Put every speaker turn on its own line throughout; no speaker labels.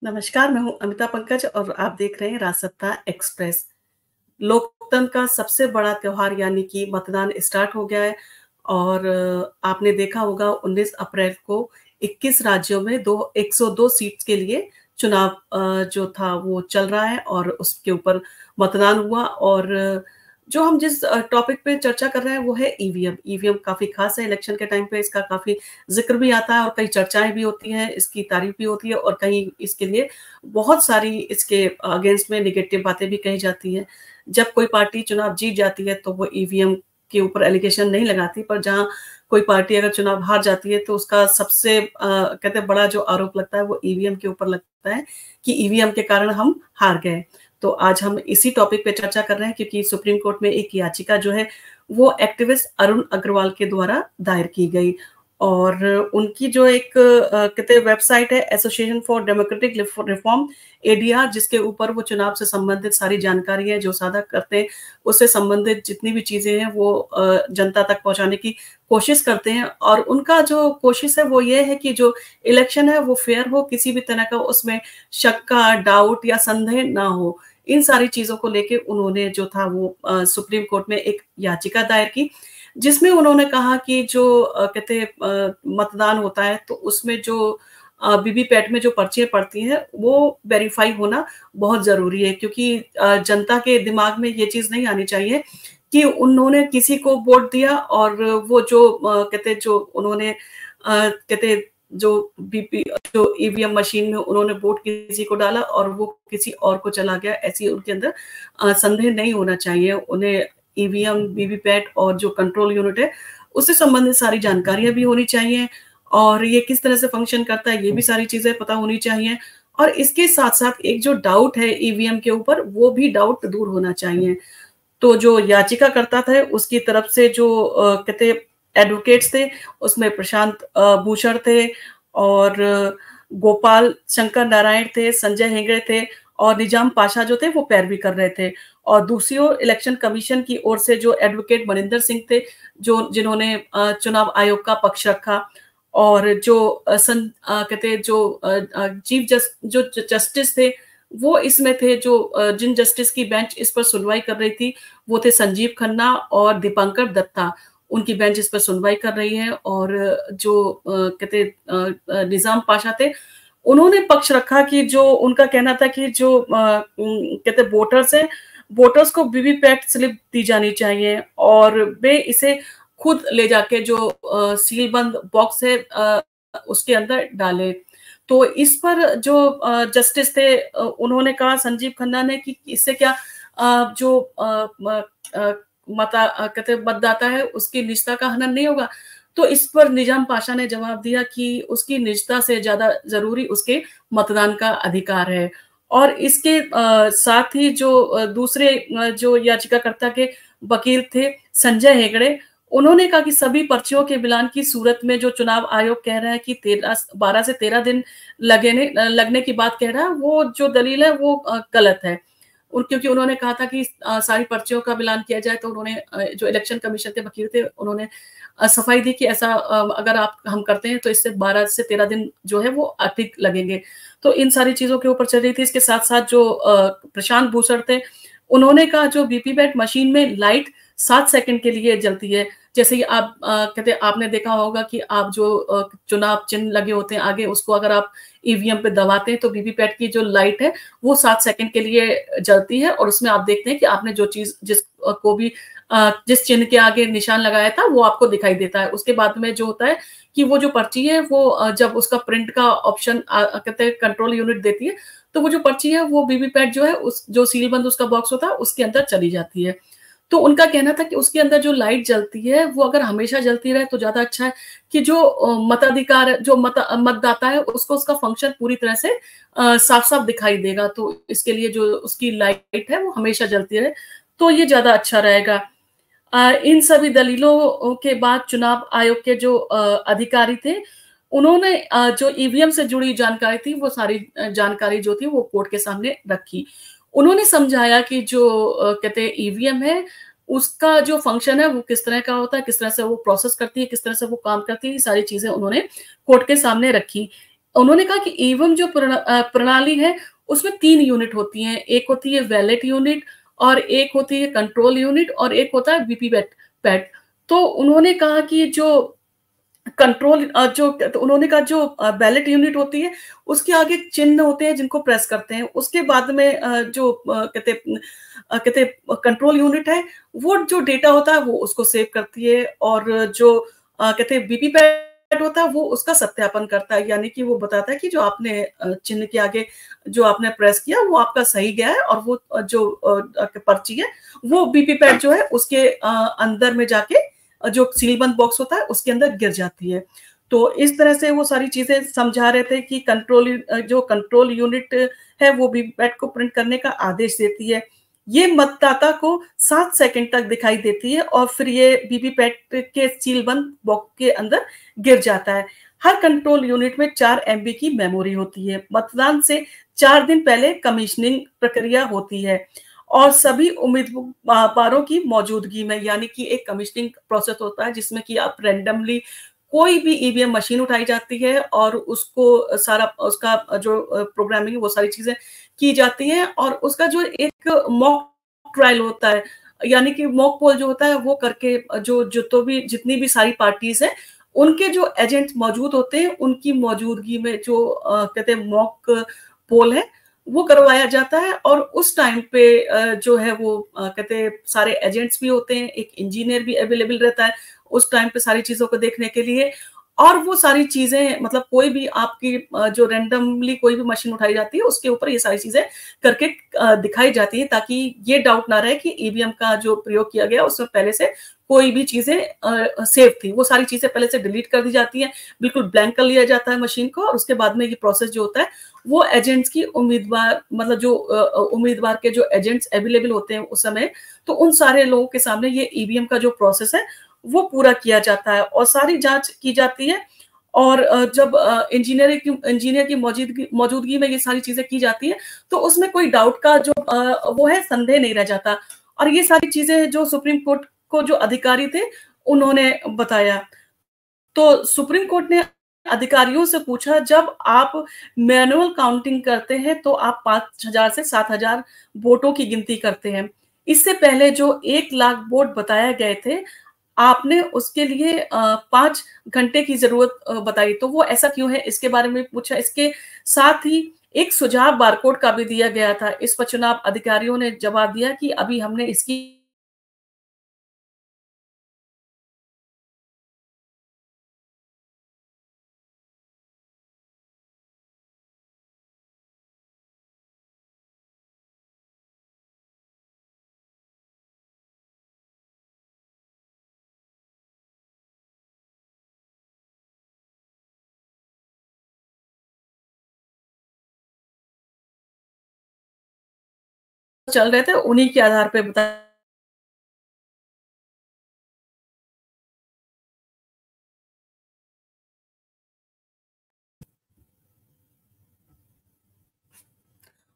नमस्कार, मैं हूँ अमिता पंकज और आप देख रहे हैं राजसत्ता एक्सप्रेस। लोकतंत्र का सबसे बड़ा त्योहार यानी कि मतदान स्टार्ट हो गया है और आपने देखा होगा 19 अप्रैल को 21 राज्यों में 102 सीट्स के लिए चुनाव जो था वो चल रहा है और उसके ऊपर मतदान हुआ और जो हम जिस टॉपिक पे चर्चा कर रहे हैं वो है ईवीएम। ईवीएम काफ़ी ख़ास है, इलेक्शन के टाइम पे इसका काफ़ी ज़िक्र भी आता है और कई चर्चाएँ भी होती हैं, इसकी तारीफ़ भी होती है और कहीं इसके लिए बहुत सारी इसके अगेंस्ट में नेगेटिव बातें भी कही जाती हैं। जब कोई पार्टी चुनाव जीत जाती है तो वो ईवीएम के ऊपर एलिगेशन नहीं लगाती, पर जहाँ कोई पार्टी अगर चुनाव हार जाती है तो उसका सबसे कहते हैं बड़ा जो आरोप लगता है वो ईवीएम के ऊपर लगता है कि ईवीएम के कारण हम हार गए। तो आज हम इसी टॉपिक पे चर्चा कर रहे हैं क्योंकि सुप्रीम कोर्ट में एक याचिका जो है वो एक्टिविस्ट अरुण अग्रवाल के द्वारा दायर की गई और उनकी जो एक कहते हैं वेबसाइट है association for democratic reform ADR, जिसके ऊपर वो चुनाव से संबंधित सारी जानकारी है जो साझा करते हैं, उससे संबंधित जितनी भी चीजें हैं वो जनता तक पहुंचाने की कोशिश करते हैं और उनका जो कोशिश है वो ये है कि जो इलेक्शन है वो फेयर हो, किसी भी तरह का उसमें शक्का, डाउट या संदेह ना हो। इन सारी चीजों को लेके उन्होंने जो था वो सुप्रीम कोर्ट में एक याचिका दायर की, जिसमें उन्होंने कहा कि जो कहते हैं मतदान होता है तो उसमें जो वीवीपैट में जो पर्चियाँ पड़ती हैं वो वेरीफाई होना बहुत ज़रूरी है क्योंकि जनता के दिमाग में ये चीज़ नहीं आनी चाहिए कि उन्होंने किसी को वोट दिया और वो जो कहते हैं जो उन्होंने कहते हैं जो बीपी जो ईवीएम मशीन में उन्होंने वोट किसी को डाला और वो किसी और को चला गया, ऐसी उनके अंदर संदेह नहीं होना चाहिए। उन्हें ईवीएम, वीवीपैट और जो कंट्रोल यूनिट है, उससे संबंधित सारी जानकारियाँ भी होनी चाहिए और ये किस तरह से फंक्शन करता है, ये भी सारी चीज़ें पता होनी चाहिए और इसके साथ-साथ एक जो डाउट है ईवीएम के ऊपर, वो भी डाउट दूर होना चाहिए। तो जो याचिकाकर्ता थे, उसकी तरफ से जो कहते एडवोकेट्स थे, उसमें प्रशांत भूषण थे और गोपाल शंकर नारायण थे, संजय हेगड़े थे और निजाम पाशा जो थे वो पैरवी कर रहे थे और दूसरी ओर इलेक्शन कमीशन की ओर से जो एडवोकेट मनिंदर सिंह थे, जो जिन्होंने चुनाव आयोग का पक्ष रखा और जो कहते हैं जो चीफ जो जस्टिस थे, वो इसमें थे जो जिन जस्टिस की बेंच इस पर सुनवाई कर रही थी, वो थे संजीव खन्ना और दीपांकर दत्ता। उनकी बेंच इस पर सुनवाई कर रही है और जो कहते निजाम पाशा थे, उन्होंने पक्ष रखा कि जो उनका कहना था कि जो कहते वोटर्स हैं, वोटर्स को वीवीपैट स्लिप दी जानी चाहिए और वे इसे खुद ले जाके जो सील बंद बॉक्स है उसके अंदर डालें। तो इस पर जो जस्टिस थे उन्होंने कहा, संजीव खन्ना ने, कि इससे क्या जो कहते मतदाता है उसकी निजता का हनन नहीं होगा। तो इस पर निजाम पाशा ने जवाब दिया कि उसकी निजता से ज्यादा जरूरी उसके मतदान का अधिकार है और इसके साथ ही जो दूसरे जो याचिकाकर्ता के वकील थे संजय हेगड़े, उन्होंने कहा कि सभी पर्चियों के मिलान की सूरत में जो चुनाव आयोग कह रहा है कि 12 से 13 दिन लगने की बात कह रहा है, वो जो दलील है वो गलत है। क्योंकि उन्होंने कहा था कि सारी पर्चियों का मिलान किया जाए, तो उन्होंने जो इलेक्शन कमीशन के वकील थे उन्होंने सफाई दी कि ऐसा अगर हम करते हैं तो इससे 12 से 13 दिन जो है वो अधिक लगेंगे। तो इन सारी चीजों के ऊपर चल रही थी। इसके साथ साथ जो प्रशांत भूषण थे, उन्होंने कहा जो वीवीपैट मशीन में लाइट 7 सेकंड के लिए जलती है। जैसे कि आप कहते आपने देखा होगा कि आप जो चुनाव चिन्ह लगे होते हैं आगे, उसको अगर आप ईवीएम पे दबाते हैं तो वीवीपैट की जो लाइट है वो 7 सेकंड के लिए जलती है और उसमें आप देखते हैं कि आपने जो चीज को भी जिस चिन्ह के आगे निशान लगाया था वो आपको दिखाई देता है। उसके बाद में जो होता है कि वो जो पर्ची है वो जब उसका प्रिंट का ऑप्शन कहते हैं कंट्रोल यूनिट देती है, तो वो जो पर्ची है वो वीवीपैट जो है उस जो सीलबंद उसका बॉक्स होता है उसके अंदर चली जाती है। तो उनका कहना था कि उसके अंदर जो लाइट जलती है वो अगर हमेशा जलती रहे तो ज्यादा अच्छा है कि जो मताधिकार जो मतदाता है उसको उसका फंक्शन पूरी तरह से साफ साफ दिखाई देगा। तो इसके लिए जो उसकी लाइट है वो हमेशा जलती रहे तो ये ज्यादा अच्छा रहेगा। इन सभी दलीलों के बाद चुनाव आयोग के जो अधिकारी थे, उन्होंने जो ईवीएम से जुड़ी जानकारी थी वो सारी जानकारी जो थी वो कोर्ट के सामने रखी। उन्होंने समझाया कि जो कहते हैं ईवीएम है उसका जो फंक्शन है वो किस तरह का होता है, किस तरह से वो प्रोसेस करती है, किस तरह से वो काम करती है, ये सारी चीजें उन्होंने कोर्ट के सामने रखी। उन्होंने कहा कि ईवीएम जो प्रणाली है, उसमें 3 यूनिट होती हैं। एक होती है वैलेट यूनिट और एक होती है कंट्रोल यूनिट और एक होता है वीवीपैट पैट। तो उन्होंने कहा कि जो तो उन्होंने कहा जो बैलेट यूनिट होती है, उसके आगे चिन्ह होते हैं जिनको प्रेस करते हैं। उसके बाद में कहते कंट्रोल यूनिट है, वो जो डेटा होता है वो उसको सेव करती है और जो कहते हैं वीवीपैट होता है वो उसका सत्यापन करता है, यानी कि वो बताता है कि जो आपने चिन्ह के आगे जो आपने प्रेस किया वो आपका सही गया है और वो जो पर्ची है वो वीवीपैट जो है उसके अंदर में जाके जो सीलबंद बॉक्स होता है उसके अंदर गिर जाती है। तो इस तरह से वो सारी चीजें समझा रहे थे कि जो कंट्रोल यूनिट है वो वीवीपैट को प्रिंट करने का आदेश देती है। ये मतदाता को 7 सेकंड तक दिखाई देती है और फिर ये वीवीपैट के सीलबंद बॉक्स के अंदर गिर जाता है। हर कंट्रोल यूनिट में 4 एमबी की मेमोरी होती है। मतदान से 4 दिन पहले कमीशनिंग प्रक्रिया होती है और सभी उम्मीदवारों की मौजूदगी में, यानी कि एक कमीशनिंग प्रोसेस होता है जिसमें कि आप रैंडमली कोई भी ईवीएम मशीन उठाई जाती है और उसको सारा उसका जो प्रोग्रामिंग है वो सारी चीजें की जाती हैं और उसका जो एक मॉक ट्रायल होता है, यानी कि मॉक पोल जो होता है वो करके जो तो भी जितनी भी सारी पार्टीज हैं उनके जो एजेंट्स मौजूद होते हैं उनकी मौजूदगी में जो कहते हैं मॉक पोल है वो करवाया जाता है और उस टाइम पे जो है वो कहते हैं सारे एजेंट्स भी होते हैं, एक इंजीनियर भी अवेलेबल रहता है उस टाइम पे सारी चीजों को देखने के लिए। और वो सारी चीजें मतलब कोई भी आपकी जो रैंडमली कोई भी मशीन उठाई जाती है उसके ऊपर ये सारी चीजें करके दिखाई जाती है ताकि ये डाउट ना रहे कि ईवीएम का जो प्रयोग किया गया उसमें पहले से कोई भी चीजें सेव थी। वो सारी चीजें पहले से डिलीट कर दी जाती हैं, बिल्कुल ब्लैंक कर लिया जाता है मशीन को और उसके बाद में ये प्रोसेस जो होता है वो एजेंट्स की उम्मीदवार मतलब जो उम्मीदवार के जो एजेंट्स अवेलेबल होते हैं उस समय, तो उन सारे लोगों के सामने ये ईवीएम का जो प्रोसेस है वो पूरा किया जाता है और सारी जांच की जाती है। और जब इंजीनियर की मौजूदगी में ये सारी चीजें की जाती है तो उसमें कोई डाउट का जो वो है संदेह नहीं रह जाता। और ये सारी चीजें जो सुप्रीम कोर्ट को जो अधिकारी थे उन्होंने बताया। तो सुप्रीम कोर्ट ने अधिकारियों से पूछा, जब आप मैनुअल काउंटिंग करते हैं तो आप 5,000 से 7,000 वोटों की गिनती करते हैं। इससे पहले जो 1 लाख वोट बताए गए थे, आपने उसके लिए 5 घंटे की ज़रूरत बताई। तो वो ऐसा क्यों है इसके बारे में पूछा। इसके साथ ही एक सुझाव बारकोड का भी दिया गया था। इस पर चुनाव अधिकारियों ने जवाब दिया कि अभी हमने इसकी चल रहे थे उन्हीं के आधार पे बताया।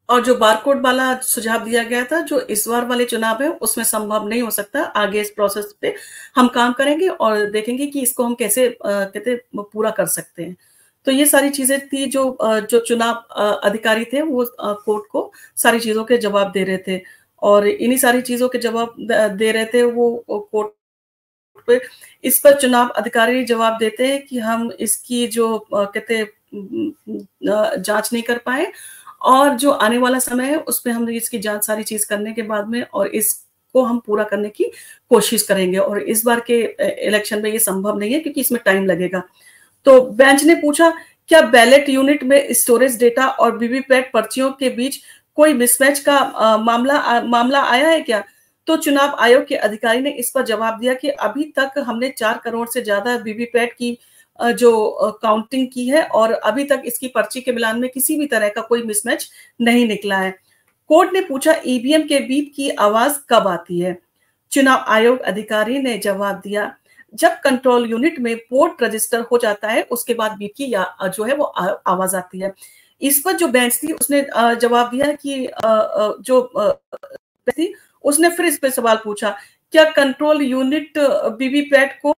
और जो बारकोड वाला सुझाव दिया गया था, जो इस बार वाले चुनाव है, उसमें संभव नहीं हो सकता। आगे इस प्रोसेस पे हम काम करेंगे और देखेंगे कि इसको हम कैसे कहते पूरा कर सकते हैं। तो ये सारी चीजें थी जो चुनाव अधिकारी थे वो कोर्ट को सारी चीजों के जवाब दे रहे थे और इन्हीं सारी चीजों के जवाब दे रहे थे वो कोर्ट पे। इस पर चुनाव अधिकारी जवाब देते हैं कि हम इसकी जो कहते जांच नहीं कर पाए और जो आने वाला समय है उसमें हम इसकी जांच सारी चीज करने के बाद में और इसको हम पूरा करने की कोशिश करेंगे और इस बार के इलेक्शन में ये संभव नहीं है क्योंकि इसमें टाइम लगेगा। तो बेंच ने पूछा, क्या बैलेट यूनिट में स्टोरेज डेटा और वीवीपैट पर्चियों के बीच कोई मिसमैच का मामला आया है क्या? तो चुनाव आयोग के अधिकारी ने इस पर जवाब दिया कि अभी तक हमने 4 करोड़ से ज्यादा वीवीपैट की जो काउंटिंग की है और अभी तक इसकी पर्ची के मिलान में किसी भी तरह का कोई मिसमैच नहीं निकला है। कोर्ट ने पूछा, ईवीएम के बीप की आवाज कब आती है? चुनाव आयोग अधिकारी ने जवाब दिया, जब कंट्रोल यूनिट में पोर्ट रजिस्टर हो जाता है उसके बाद बीप की जो है वो आवाज आती है। इस पर जो बेंच थी उसने जवाब दिया कि थी उसने फिर इस पे सवाल पूछा, क्या कंट्रोल यूनिट वीवीपैट को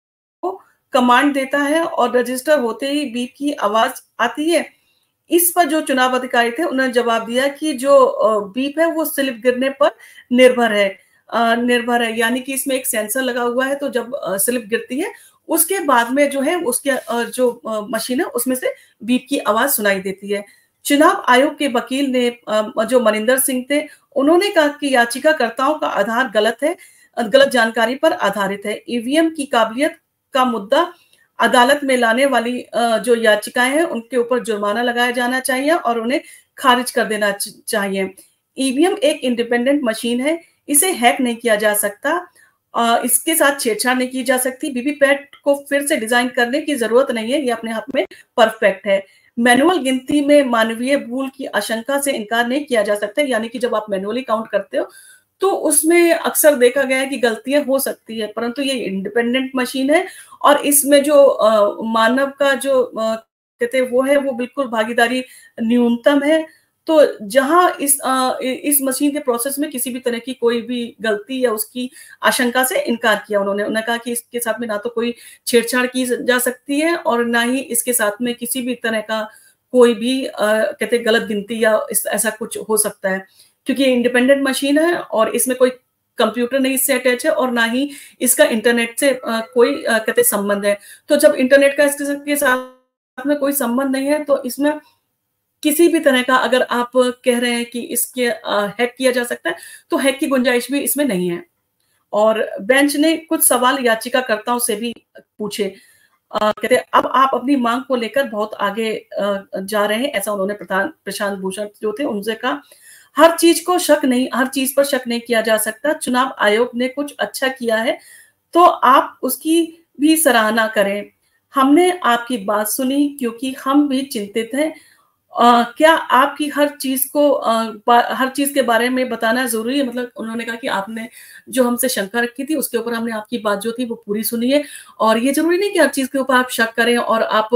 कमांड देता है और रजिस्टर होते ही बीप की आवाज आती है? इस पर जो चुनाव अधिकारी थे उन्होंने जवाब दिया कि जो बीप है वो स्लिप गिरने पर निर्भर है, यानी कि इसमें एक सेंसर लगा हुआ है, तो जब स्लिप गिरती है उसके बाद में जो है उसके जो मशीन है उसमें से बीप की आवाज सुनाई देती है। चुनाव आयोग के वकील ने जो मनिंदर सिंह थे, उन्होंने कहा कि याचिकाकर्ताओं का आधार गलत है, गलत जानकारी पर आधारित है। ईवीएम की काबिलियत का मुद्दा अदालत में लाने वाली जो याचिकाएं हैं उनके ऊपर जुर्माना लगाया जाना चाहिए और उन्हें खारिज कर देना चाहिए। ईवीएम एक इंडिपेंडेंट मशीन है, इसे हैक नहीं किया जा सकता, इसके साथ छेड़छाड़ नहीं की जा सकती। वीवीपैट को फिर से डिजाइन करने की जरूरत नहीं है, ये अपने आप में परफेक्ट है। मैनुअल गिनती में मानवीय भूल की आशंका से इनकार नहीं किया जा सकता, यानी कि जब आप मैनुअली काउंट करते हो तो उसमें अक्सर देखा गया है कि गलतियां हो सकती है, परंतु ये इंडिपेंडेंट मशीन है और इसमें जो मानव का जो कहते हैं वो है, वो बिल्कुल भागीदारी न्यूनतम है। तो जहां इस मशीन के प्रोसेस में किसी भी तरह की कोई भी गलती या उसकी आशंका से इनकार किया उन्होंने कहा कि इसके साथ में ना तो कोई छेड़छाड़ की जा सकती है और ना ही इसके साथ में किसी भी तरह का कोई भी कहते गलत गिनती या ऐसा कुछ हो सकता है, क्योंकि इंडिपेंडेंट मशीन है और इसमें कोई कंप्यूटर नहीं इससे अटैच है और ना ही इसका इंटरनेट से कोई कहते संबंध है। तो जब इंटरनेट का इसके साथ में कोई संबंध नहीं है तो इसमें किसी भी तरह का, अगर आप कह रहे हैं कि इसके हैक किया जा सकता है, तो हैक की गुंजाइश भी इसमें नहीं है। और बेंच ने कुछ सवाल याचिकाकर्ताओं से भी पूछे। कहते अब आप अपनी मांग को लेकर बहुत आगे जा रहे हैं, ऐसा उन्होंने प्रशांत भूषण जो थे उनसे कहा। हर चीज पर शक नहीं किया जा सकता। चुनाव आयोग ने कुछ अच्छा किया है तो आप उसकी भी सराहना करें। हमने आपकी बात सुनी क्योंकि हम भी चिंतित हैं। क्या आपकी हर चीज के बारे में बताना जरूरी है? मतलब उन्होंने कहा कि आपने जो हमसे शंका रखी थी उसके ऊपर हमने आपकी बात जो थी वो पूरी सुनी है और ये जरूरी नहीं कि हर चीज के ऊपर आप शक करें और आप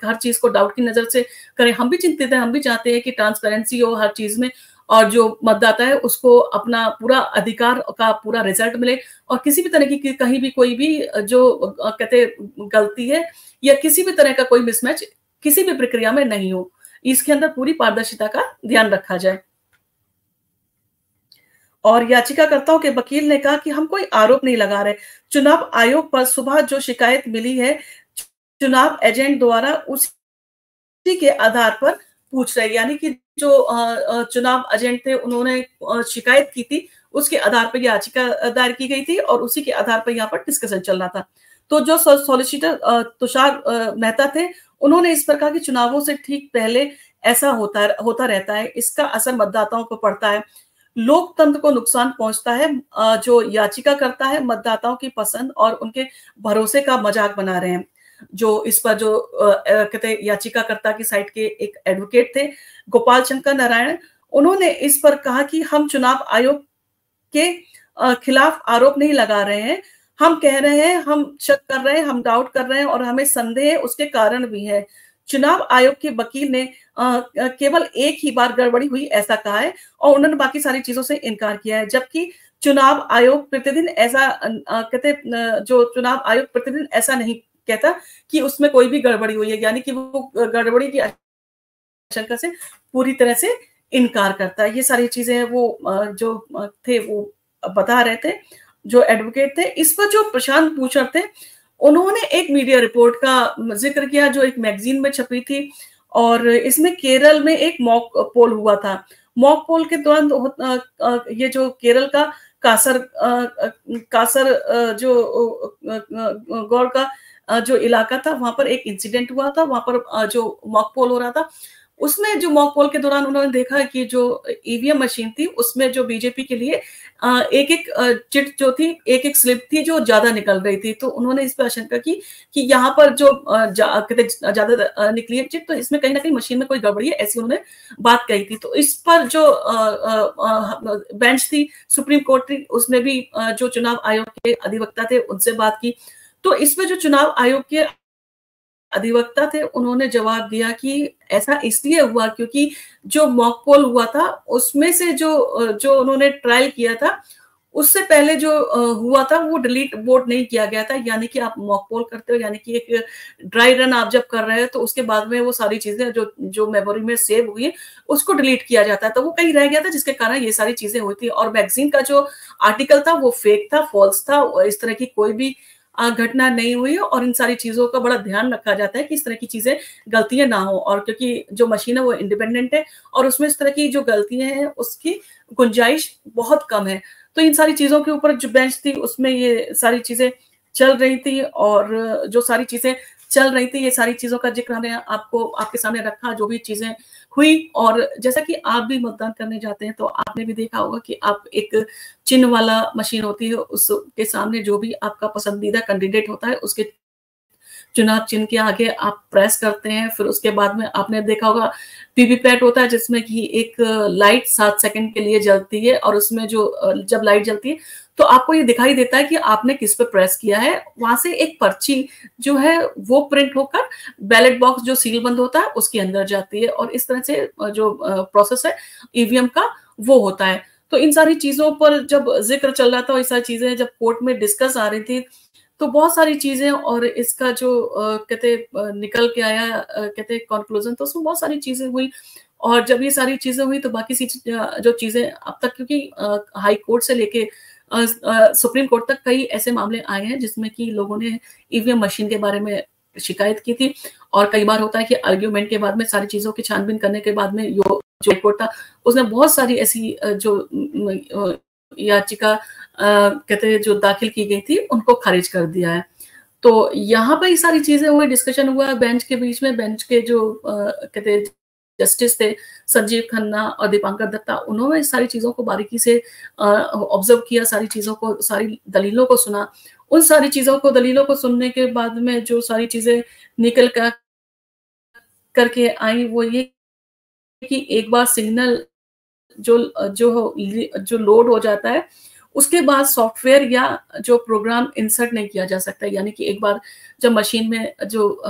हर चीज को डाउट की नजर से करें। हम भी चिंतित हैं, हम भी चाहते हैं कि ट्रांसपेरेंसी हो हर चीज में और जो मतदाता है उसको अपना पूरा अधिकार का पूरा रिजल्ट मिले और किसी भी तरह की कहीं भी कोई भी जो कहते गलती है या किसी भी तरह का कोई मिसमैच किसी भी प्रक्रिया में नहीं हो, इसके अंदर पूरी पारदर्शिता का ध्यान रखा जाए। और याचिकाकर्ताओं के वकील ने कहा कि हम कोई आरोप नहीं लगा रहे। चुनाव आयोग पर सुबह जो शिकायत मिली है चुनाव एजेंट द्वारा उसी के आधार पर पूछ रहे, यानी कि जो चुनाव एजेंट थे उन्होंने शिकायत की थी उसके आधार पर याचिका दायर की गई थी और उसी के आधार पर यहाँ पर डिस्कशन चल रहा था। तो जो सॉलिसिटर तुषार मेहता थे उन्होंने इस पर कहा कि चुनावों से ठीक पहले ऐसा होता रहता है, इसका असर मतदाताओं पर पड़ता है, लोकतंत्र को नुकसान पहुंचता है। जो याचिका करता है मतदाताओं की पसंद और उनके भरोसे का मजाक बना रहे हैं। जो इस पर जो कहते याचिकाकर्ता की साइड के एक एडवोकेट थे गोपाल शंकर नारायण, उन्होंने इस पर कहा कि हम चुनाव आयोग के खिलाफ आरोप नहीं लगा रहे हैं, हम कह रहे हैं, हम शक कर रहे हैं, हम डाउट कर रहे हैं और हमें संदेह है, उसके कारण भी है। चुनाव आयोग के वकील ने केवल एक ही बार गड़बड़ी हुई ऐसा कहा है और उन्होंने बाकी सारी चीजों से इनकार किया है, जबकि चुनाव आयोग प्रतिदिन ऐसा कहते जो चुनाव आयोग प्रतिदिन ऐसा नहीं कहता कि उसमें कोई भी गड़बड़ी हुई है, यानी कि वो गड़बड़ी की आशंका से पूरी तरह से इनकार करता है। ये सारी चीजें वो जो थे वो बता रहे थे जो एडवोकेट थे। इस पर जो प्रशांत भूषण थे उन्होंने एक मीडिया रिपोर्ट का जिक्र किया जो एक मैगजीन में छपी थी और इसमें केरल में एक मॉक पोल हुआ था। मॉक पोल के दौरान ये जो केरल का कासर जो गौड़ का जो इलाका था वहां पर एक इंसिडेंट हुआ था, वहां पर जो मॉक पोल हो रहा था उसमें जो मॉक पोल के दौरान उन्होंने देखा कि जो ईवीएम मशीन थी उसमें जो बीजेपी के लिए एक एक चिट जो थी, एक एक स्लिप थी जो ज्यादा निकल रही थी। तो उन्होंने इस पर आशंका की कि यहाँ पर जो ज्यादा निकली है चिट, तो इसमें कहीं ना कहीं मशीन में कोई गड़बड़ी है, ऐसी उन्होंने बात कही थी। तो इस पर जो बेंच थी सुप्रीम कोर्ट थी उसने भी जो चुनाव आयोग के अधिवक्ता थे उनसे बात की। तो इसमें जो चुनाव आयोग के अधिवक्ता थे उन्होंने जवाब दिया कि ऐसा इसलिए हुआ क्योंकि जो मॉक पोल हुआ था उसमें से जो उन्होंने ट्रायल किया था उससे पहले जो हुआ था वो डिलीट वोट नहीं किया गया था, यानी कि आप मॉक पोल करते हो, यानी कि एक ड्राई रन आप जब कर रहे हो तो उसके बाद में वो सारी चीजें जो जो मेमोरी में सेव हुई है उसको डिलीट किया जाता है, तो वो कहीं रह गया था जिसके कारण ये सारी चीजें हुई थी। और मैगजीन का जो आर्टिकल था वो फेक था, फॉल्स था, इस तरह की कोई भी घटना नहीं हुई है, और इन सारी चीजों का बड़ा ध्यान रखा जाता है कि इस तरह की चीजें गलतियां ना हो, और क्योंकि जो मशीन है वो इंडिपेंडेंट है और उसमें इस तरह की जो गलतियां हैं उसकी गुंजाइश बहुत कम है। तो इन सारी चीजों के ऊपर जो बेंच थी उसमें ये सारी चीजें चल रही थी, और जो सारी चीजें चल रही थी ये सारी चीजों का जिक्र हमने आपको आपके सामने रखा, जो भी चीजें हुई। और जैसा कि आप भी मतदान करने जाते हैं तो आपने भी देखा होगा कि आप एक चिन्ह वाला मशीन होती है, उसके सामने जो भी आपका पसंदीदा कैंडिडेट होता है उसके चुनाव चिन्ह के आगे आप प्रेस करते हैं। फिर उसके बाद में आपने देखा होगा वीवीपैट होता है जिसमें कि एक लाइट 7 सेकंड के लिए जलती है, और उसमें जो जब लाइट जलती है तो आपको ये दिखाई देता है कि आपने किस पे प्रेस किया है। वहां से एक पर्ची जो है वो प्रिंट होकर बैलेट बॉक्स जो सील बंद होता है उसके अंदर जाती है, और इस तरह से जो प्रोसेस है ईवीएम का वो होता है। तो इन सारी चीजों पर जब जिक्र चल रहा था, ये सारी चीजें जब कोर्ट में डिस्कस आ रही थी तो बहुत सारी चीजें, और इसका जो कहते निकल के आया कहते कंक्लूजन, तो उसमें बहुत सारी चीजें हुई। और जब ये सारी चीजें हुई तो बाकी जो चीजें अब तक, क्योंकि हाई कोर्ट से लेके सुप्रीम कोर्ट तक कई ऐसे मामले आए हैं जिसमें कि लोगों ने ईवीएम मशीन के बारे में शिकायत की थी, और कई बार होता है कि आर्ग्यूमेंट के बाद में सारी चीजों की छानबीन करने के बाद में जो कोर्ट था उसने बहुत सारी ऐसी जो याचिका कहते हैं जो दाखिल की गई थी उनको खारिज कर दिया है। तो यहाँ पर ये सारी चीजें हुई, डिस्कशन हुआ बेंच के बीच में। बेंच के जो कहते हैं जस्टिस थे संजीव खन्ना और दीपांकर दत्ता, उन्होंने सारी चीजों को बारीकी से ऑब्जर्व किया, सारी चीजों को, सारी दलीलों को सुना। उन सारी चीजों को, दलीलों को सुनने के बाद में जो सारी चीजें निकल कर करके आई वो ये कि एक बार सिग्नल जो जो जो लोड हो जाता है उसके बाद सॉफ्टवेयर या जो प्रोग्राम इंसर्ट नहीं किया जा सकता, यानी कि एक बार जब मशीन में जो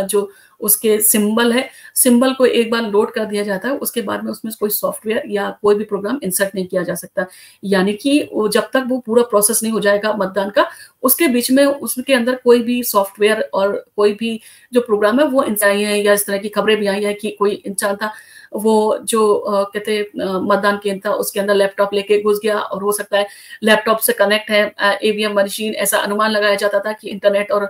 जो उसके सिंबल है, सिंबल को एक बार लोड कर दिया जाता है उसके बाद में उसमें कोई सॉफ्टवेयर या कोई भी प्रोग्राम इंसर्ट नहीं किया जा सकता। यानी कि जब तक वो पूरा प्रोसेस नहीं हो जाएगा मतदान का, उसके बीच में उसके अंदर कोई भी सॉफ्टवेयर और कोई भी जो प्रोग्राम है वो इंसान है, या इस तरह की खबरें भी आई है कि कोई इंसान था वो जो मतदान केंद्र था उसके अंदर लैपटॉप लेके घुस गया, और हो सकता है लैपटॉप से कनेक्ट है ईवीएम मशीन, ऐसा अनुमान लगाया जाता था कि इंटरनेट और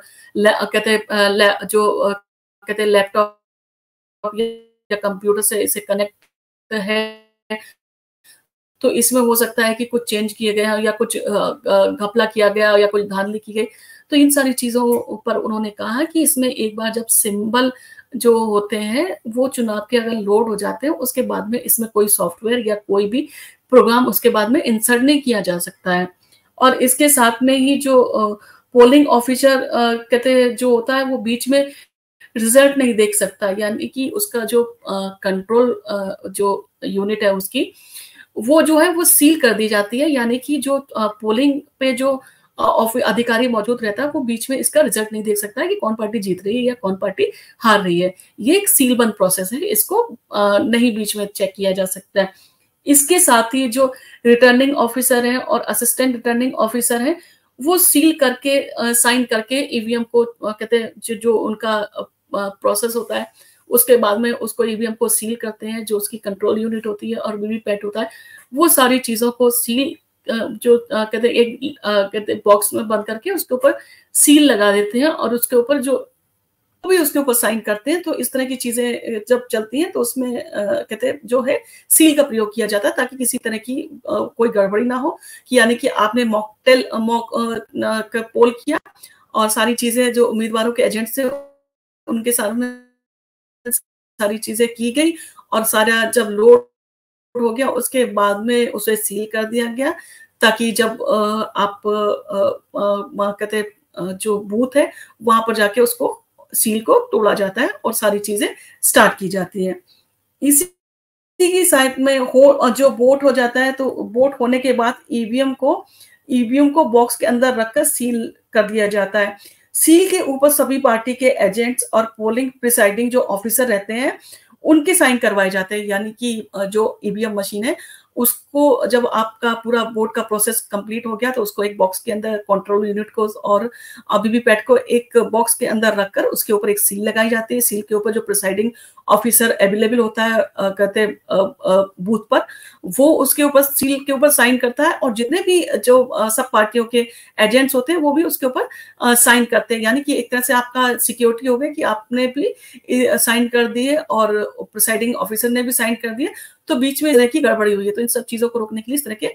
कहते लैपटॉप या कंप्यूटर से इसे कनेक्ट है, तो इसमें हो सकता है कि कुछ चेंज किए गए हैं या कुछ घपला किया गया या कुछ धांधली की गई। तो इन सारी चीजों पर उन्होंने कहा कि इसमें एक बार जब सिंबल जो होते हैं वो चुनाव के अगर लोड हो जाते हैं उसके बाद में इसमें कोई सॉफ्टवेयर या कोई भी प्रोग्राम उसके बाद में इंसर्ट नहीं किया जा सकता है। और इसके साथ में ही जो पोलिंग ऑफिसर कहते जो होता है वो बीच में रिजल्ट नहीं देख सकता, यानी कि उसका जो कंट्रोल जो यूनिट है उसकी वो जो है वो सील कर दी जाती है, यानी कि जो पोलिंग पे जो अधिकारी मौजूद रहता है वो बीच में इसका रिजल्ट नहीं देख सकता है कि कौन पार्टी जीत रही है या कौन पार्टी हार रही है। ये एक सीलबंद प्रोसेस है, इसको नहीं बीच में चेक किया जा सकता है। इसके साथ ही जो रिटर्निंग ऑफिसर है और असिस्टेंट रिटर्निंग ऑफिसर है वो सील करके साइन करके ईवीएम को कहते हैं जो उनका प्रोसेस होता है उसके बाद में उसको ईवीएम को सील करते हैं, जो उसकी कंट्रोल यूनिट होती है और वीवीपैट होता है वो सारी चीजों को सील जो कहते एक कहते बॉक्स में बंद करके उसके ऊपर सील लगा देते हैं, और उसके ऊपर जो भी उसके ऊपर साइन करते हैं। तो इस तरह की चीजें जब चलती हैं तो उसमें कहते जो है सील का प्रयोग किया जाता है ताकि किसी तरह की कोई गड़बड़ी ना हो, कि यानी कि आपने मॉक पोल किया और सारी चीजें जो उम्मीदवारों के एजेंट से उनके सामने सारी चीजें की गई और सारा जब लोड हो गया उसके बाद में उसे सील कर दिया गया, ताकि जब आप कहते जो बूथ है वहां पर जाके उसको सील को तोड़ा जाता है और सारी चीजें स्टार्ट की जाती है। इसी की साइड में हो जो वोट हो जाता है तो वोट होने के बाद ईवीएम को बॉक्स के अंदर रखकर सील कर दिया जाता है। सील के ऊपर सभी पार्टी के एजेंट्स और पोलिंग प्रिसाइडिंग जो ऑफिसर रहते हैं उनके साइन करवाए जाते हैं, यानी कि जो ईवीएम मशीन है उसको जब आपका पूरा बोर्ड का प्रोसेस कंप्लीट हो गया तो उसको एक बॉक्स के अंदर कंट्रोल यूनिट को और वीवीपैट को एक बॉक्स के अंदर रखकर उसके ऊपर एक सील लगाई जाती है। सील के ऊपर जो प्रिसाइडिंग ऑफिसर अवेलेबल होता है कहते बूथ पर, वो उसके ऊपर सील के ऊपर साइन करता है और जितने भी जो सब पार्टियों के एजेंट्स होते हैं वो भी उसके ऊपर साइन करते हैं। यानी कि एक तरह से आपका सिक्योरिटी हो गया कि आपने भी साइन कर दिए और प्रिसाइडिंग ऑफिसर ने भी साइन कर दिए, तो बीच में इस तरह की गड़बड़ी हुई है, तो इन सब चीजों को रोकने के लिए इस तरह के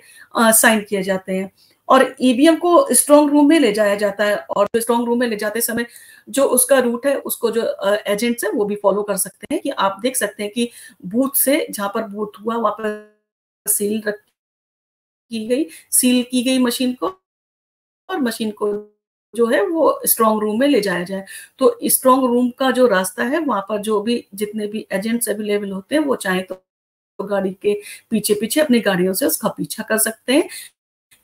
साइन किए जाते हैं। और ईवीएम को स्ट्रांग रूम में ले जाया जाता है और स्ट्रांग रूम में ले जाते समय जो उसका रूट है उसको जो एजेंट्स है वो भी फॉलो कर सकते हैं। कि आप देख सकते हैं कि बूथ से जहां पर बूथ हुआ वहां पर सील की गई मशीन को, और मशीन को जो है वो स्ट्रांग रूम में ले जाया जाए। तो स्ट्रांग रूम का जो रास्ता है वहां पर जो भी जितने भी एजेंट्स अवेलेबल होते हैं वो चाहे तो गाड़ी के पीछे पीछे अपनी गाड़ियों से उसका पीछा कर सकते हैं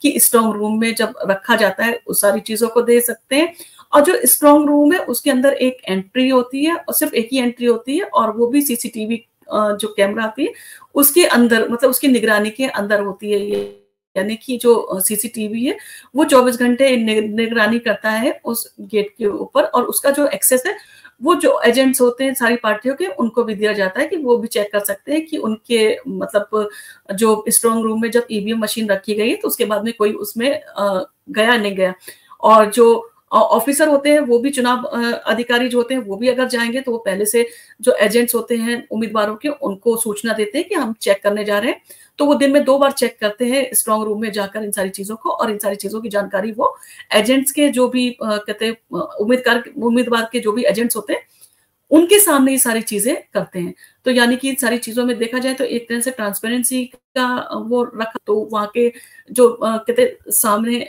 कि स्ट्रांग रूम में जब रखा जाता है उस सारी चीजों को दे सकते हैं। और जो स्ट्रांग रूम है उसके अंदर एक एंट्री होती है और सिर्फ एक ही एंट्री होती है और वो भी सीसीटीवी जो कैमरा आती है उसके अंदर, मतलब उसकी निगरानी के अंदर होती है। ये यानी कि जो सीसीटीवी है वो 24 घंटे निगरानी करता है उस गेट के ऊपर, और उसका जो एक्सेस है वो जो एजेंट्स होते हैं सारी पार्टियों के उनको भी दिया जाता है कि वो भी चेक कर सकते हैं कि उनके मतलब जो स्ट्रांग रूम में जब ईवीएम मशीन रखी गई है तो उसके बाद में कोई उसमें गया नहीं गया। और जो ऑफिसर होते हैं वो भी चुनाव अधिकारी जो होते हैं वो भी अगर जाएंगे तो वो पहले से जो एजेंट्स होते हैं उम्मीदवारों के उनको सूचना देते हैं कि हम चेक करने जा रहे हैं, तो वो दिन में 2 बार चेक करते हैं स्ट्रांग रूम में जाकर इन सारी चीजों को, और इन सारी चीजों की जानकारी वो एजेंट्स के जो भी कहते हैं उम्मीदवार के जो भी एजेंट्स होते हैं उनके सामने ये सारी चीजें करते हैं। तो यानी कि इन सारी चीजों में देखा जाए तो एक तरह से ट्रांसपेरेंसी का वो रखा, तो वहाँ के जो कहते सामने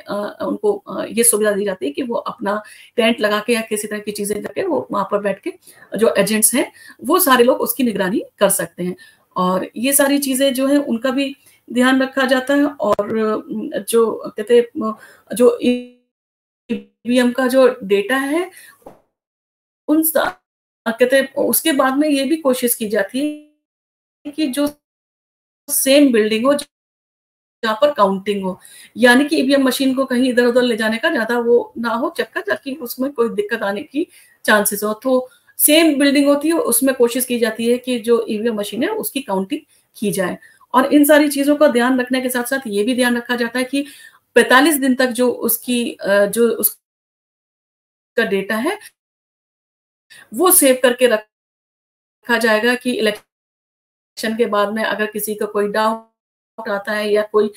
उनको ये सुविधा दी जाती है कि वो अपना टेंट लगा के या किसी तरह की चीजें करके वो वहां पर बैठ के जो एजेंट्स हैं वो सारे लोग उसकी निगरानी कर सकते हैं। और ये सारी चीजें जो है उनका भी ध्यान रखा जाता है। और जो कहते जो ईवीएम का जो डेटा है उन कहते उसके बाद में ये भी कोशिश की जाती है कि जो सेम बिल्डिंग हो जहाँ पर काउंटिंग हो, यानी कि ईवीएम मशीन को कहीं इधर उधर ले जाने का ज्यादा वो ना हो चक्कर, ताकि उसमें कोई दिक्कत आने की चांसेस हो। तो सेम बिल्डिंग होती है उसमें कोशिश की जाती है कि जो ईवीएम मशीन है उसकी काउंटिंग की जाए। और इन सारी चीजों का ध्यान रखने के साथ साथ ये भी ध्यान रखा जाता है कि 45 दिन तक जो उसकी जो उसका डेटा है वो सेव करके रखा जाएगा कि इलेक्शन के बाद में अगर किसी का कोई डाउट आता है या कोई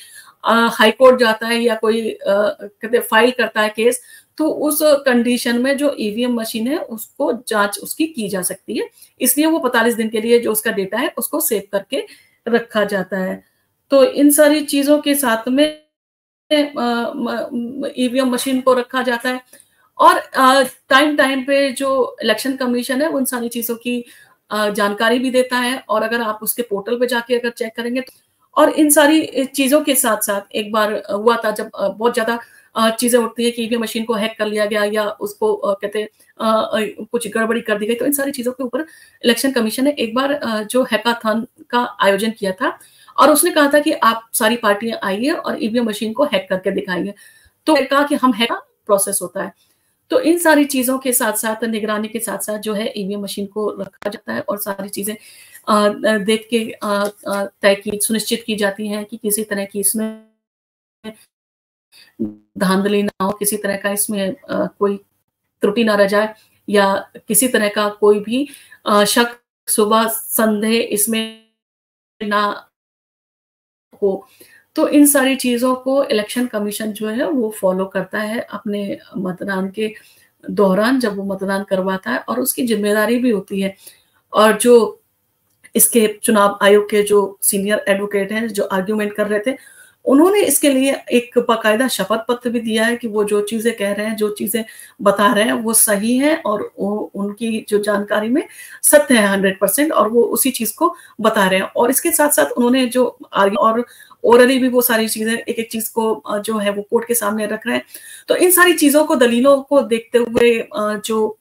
हाई कोर्ट जाता है या कोई कहते फाइल करता है केस, तो उस कंडीशन में जो ईवीएम मशीन है उसको जांच उसकी की जा सकती है। इसलिए वो 45 दिन के लिए जो उसका डेटा है उसको सेव करके रखा जाता है। तो इन सारी चीजों के साथ में ईवीएम मशीन को रखा जाता है। और टाइम टाइम पे जो इलेक्शन कमीशन है उन सारी चीजों की जानकारी भी देता है। और अगर आप उसके पोर्टल पे जाके अगर चेक करेंगे तो, और इन सारी चीजों के साथ साथ एक बार हुआ था जब बहुत ज्यादा चीजें उठती है कि ईवीएम मशीन को हैक कर लिया गया या उसको कहते कुछ गड़बड़ी कर दी गई, तो इन सारी चीजों के ऊपर इलेक्शन कमीशन ने एक बार जो हैकाथन का आयोजन किया था और उसने कहा था कि आप सारी पार्टियां आइए और ईवीएम मशीन को हैक करके दिखाइए। तो कहा कि हम हैक प्रोसेस होता है। तो इन सारी चीजों के साथ साथ निगरानी के साथ साथ जो है ईवीएम मशीन को रखा जाता है और सारी चीजें देख के तय की सुनिश्चित की जाती हैं कि किसी तरह की इसमें धांधली ना हो, किसी तरह का इसमें कोई त्रुटि ना रह जाए या किसी तरह का कोई भी शक शुबह संदेह इसमें ना हो। तो इन सारी चीजों को इलेक्शन कमीशन जो है वो फॉलो करता है अपने मतदान के दौरान जब वो मतदान करवाता है, और उसकी जिम्मेदारी भी होती है। और जो इसके चुनाव आयोग के जो सीनियर एडवोकेट हैं जो आर्ग्यूमेंट कर रहे थे, उन्होंने इसके लिए एक बाकायदा शपथ पत्र भी दिया है कि वो जो चीजें कह रहे हैं, जो चीजें बता रहे हैं वो सही है और उनकी जो जानकारी में सत्य है 100%, और वो उसी चीज को बता रहे हैं। और इसके साथ साथ उन्होंने जो और ओरली भी वो सारी चीजें एक एक चीज को जो है वो कोर्ट के सामने रख रहे हैं। तो इन सारी चीजों को दलीलों को देखते हुए जो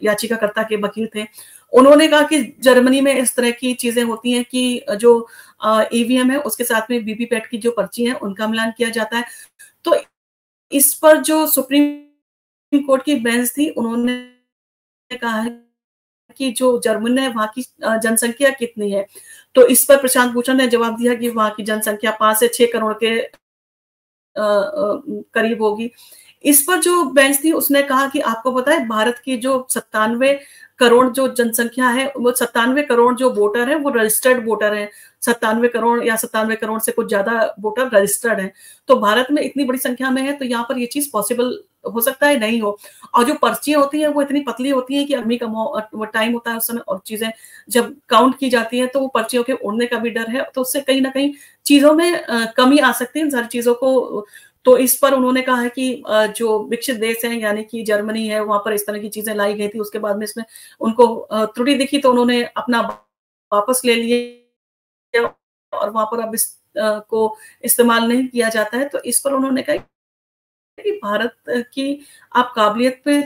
याचिकाकर्ता के वकील थे उन्होंने कहा कि जर्मनी में इस तरह की चीजें होती हैं कि जो ईवीएम है उसके साथ में वीवीपैट की जो पर्ची है उनका मिलान किया जाता है। तो इस पर जो सुप्रीम कोर्ट की बेंच थी, उन्होंने कहा है कि जो जर्मनी है वहाँ की जनसंख्या कितनी है? तो इस पर प्रशांत भूषण ने जवाब दिया कि वहाँ की जनसंख्या 5 से 6 करोड़ के करीब होगी। इस पर जो बेंच थी उसने कहा कि आपको पता है भारत की जो 97 करोड़ जो जनसंख्या है, वो 97 करोड़ जो वोटर है वो रजिस्टर्ड वोटर है। 97 करोड़ या 97 करोड़ से कुछ ज्यादा वोटर रजिस्टर्ड है। तो भारत में इतनी बड़ी संख्या में है, तो यहाँ पर ये चीज पॉसिबल हो सकता है नहीं हो। और जो पर्चियां होती हैं वो इतनी पतली होती हैं कि आदमी का वो टाइम होता है उस समय, और चीजें जब काउंट की जाती हैं तो वो पर्चियों के उड़ने का भी डर है, तो उससे कहीं ना कहीं चीजों में कमी आ सकती है इन सारी चीजों को। तो इस पर उन्होंने कहा है कि जो विकसित देश हैं यानी कि जर्मनी है, वहां पर इस तरह की चीजें लाई गई थी, उसके बाद में इसमें उनको त्रुटि दिखी तो उन्होंने अपना वापस ले लिया और वहां पर अब इस को इस्तेमाल नहीं किया जाता है। तो इस पर उन्होंने कहा कि भारत की आप काबिलियत पे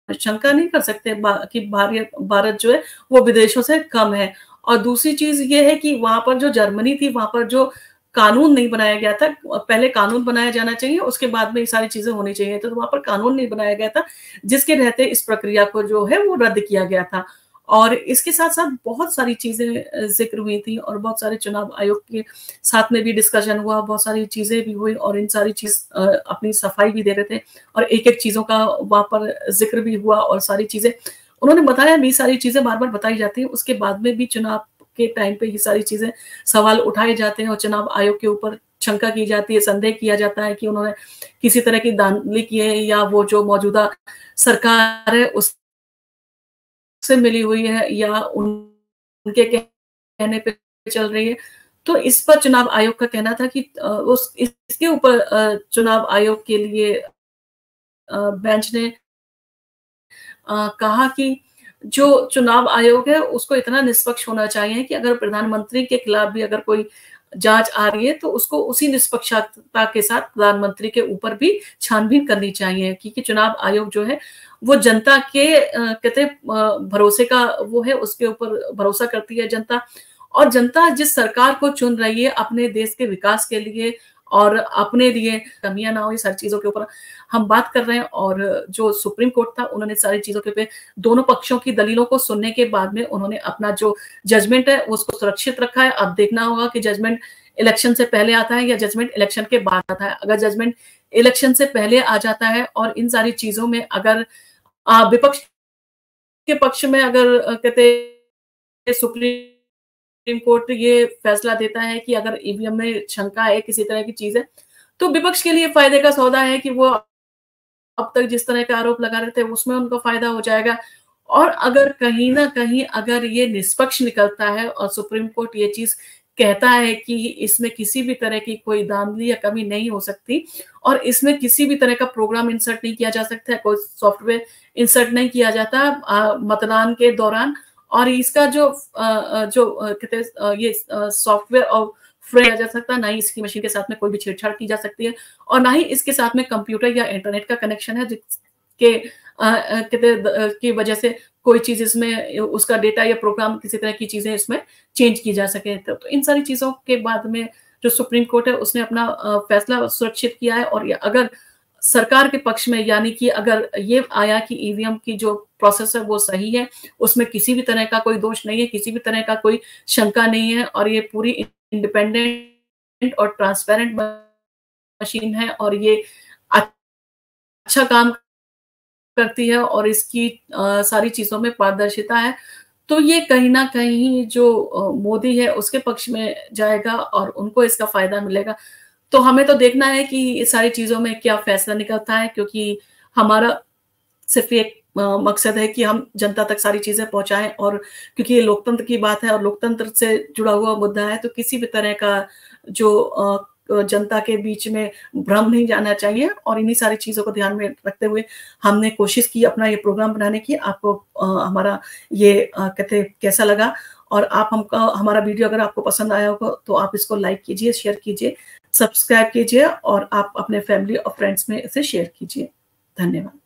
शंका नहीं कर सकते कि भारत जो है वो विदेशों से कम है। और दूसरी चीज ये है कि वहां पर जो जर्मनी थी, वहां पर जो कानून नहीं बनाया गया था, पहले कानून बनाया जाना चाहिए, उसके बाद में ये सारी चीजें होनी चाहिए, तो वहां पर कानून नहीं बनाया गया था, जिसके रहते इस प्रक्रिया को जो है वो रद्द किया गया था। और इसके साथ साथ बहुत सारी चीजें जिक्र हुई थी और बहुत सारे चुनाव आयोग के साथ में भी डिस्कशन हुआ, बहुत सारी चीजें भी हुई और इन सारी चीज अपनी सफाई भी दे रहे थे और एक एक चीजों का वहां पर जिक्र भी हुआ और सारी चीजें उन्होंने बताया भी। सारी चीजें बार बार बताई जाती है, उसके बाद में भी चुनाव के टाइम पे ये सारी चीजें सवाल उठाए जाते हैं और चुनाव आयोग के ऊपर शंका की जाती है, संदेह किया जाता है कि उन्होंने किसी तरह की धांधली की है या वो जो मौजूदा सरकार है उस से मिली हुई है या उनके कहने पे चल रही है। तो इस पर चुनाव आयोग का कहना था कि उस इसके ऊपर चुनाव आयोग के लिए बेंच ने कहा कि जो चुनाव आयोग है उसको इतना निष्पक्ष होना चाहिए कि अगर प्रधानमंत्री के खिलाफ भी अगर कोई जांच आ रही है तो उसको उसी निष्पक्षता के साथ प्रधानमंत्री के ऊपर भी छानबीन करनी चाहिए, क्योंकि चुनाव आयोग जो है वो जनता के कहते भरोसे का वो है, उसके ऊपर भरोसा करती है जनता। और जनता जिस सरकार को चुन रही है अपने देश के विकास के लिए और अपने लिए कमियां ना हो, ये सारी चीजों के ऊपर हम बात कर रहे हैं। और जो सुप्रीम कोर्ट था उन्होंने सारी चीजों के पे दोनों पक्षों की दलीलों को सुनने के बाद में उन्होंने अपना जो जजमेंट है उसको सुरक्षित रखा है। अब देखना होगा कि जजमेंट इलेक्शन से पहले आता है या जजमेंट इलेक्शन के बाद आता है। अगर जजमेंट इलेक्शन से पहले आ जाता है और इन सारी चीजों में अगर विपक्ष के पक्ष में अगर कहते सुप्रीम कोर्ट ये फैसला देता है कि अगर ईवीएम में शंका है, किसी तरह की चीज है, तो विपक्ष के लिए फायदे का सौदा है कि वो अब तक जिस तरह का आरोप लगा रहे थे उसमें उनको फायदा हो जाएगा। और अगर कहीं ना कहीं अगर ये निष्पक्ष निकलता है और सुप्रीम कोर्ट ये चीज कहता है कि इसमें किसी भी तरह की कोई धांधली या कमी नहीं हो सकती और इसमें किसी भी तरह का प्रोग्राम इंसर्ट नहीं किया जा सकता है, कोई सॉफ्टवेयर इंसर्ट नहीं किया जाता मतदान के दौरान, और इसका जो कहते ये सॉफ्टवेयर और फ्री किया जा सकता है, ना ही इसकी मशीन के साथ में कोई भी छेड़छाड़ की जा सकती है और ना ही इसके साथ में कंप्यूटर या इंटरनेट का कनेक्शन है जिसके कहते की वजह से कोई चीज इसमें उसका डेटा या प्रोग्राम किसी तरह की चीजें इसमें चेंज की जा सके। तो इन सारी चीजों के बाद में जो सुप्रीम कोर्ट है उसने अपना फैसला सुरक्षित किया है। और अगर सरकार के पक्ष में यानी कि अगर ये आया कि ईवीएम की जो प्रोसेस है वो सही है, उसमें किसी भी तरह का कोई दोष नहीं है, किसी भी तरह का कोई शंका नहीं है और ये पूरी इंडिपेंडेंट और ट्रांसपेरेंट मशीन है और ये अच्छा काम करती है और इसकी सारी चीजों में पारदर्शिता है, तो ये कहीं ना कहीं जो मोदी है उसके पक्ष में जाएगा और उनको इसका फायदा मिलेगा। तो हमें तो देखना है कि इस सारी चीजों में क्या फैसला निकलता है, क्योंकि हमारा सिर्फ एक मकसद है कि हम जनता तक सारी चीजें पहुंचाएं, और क्योंकि ये लोकतंत्र की बात है और लोकतंत्र से जुड़ा हुआ मुद्दा है, तो किसी भी तरह का जो जनता के बीच में भ्रम नहीं जाना चाहिए। और इन्हीं सारी चीजों को ध्यान में रखते हुए हमने कोशिश की अपना ये प्रोग्राम बनाने की। आपको हमारा ये कहते कैसा लगा, और आप हमारा वीडियो अगर आपको पसंद आया होगा तो आप इसको लाइक कीजिए, शेयर कीजिए, सब्सक्राइब कीजिए और आप अपने फैमिली और फ्रेंड्स में इसे शेयर कीजिए। धन्यवाद।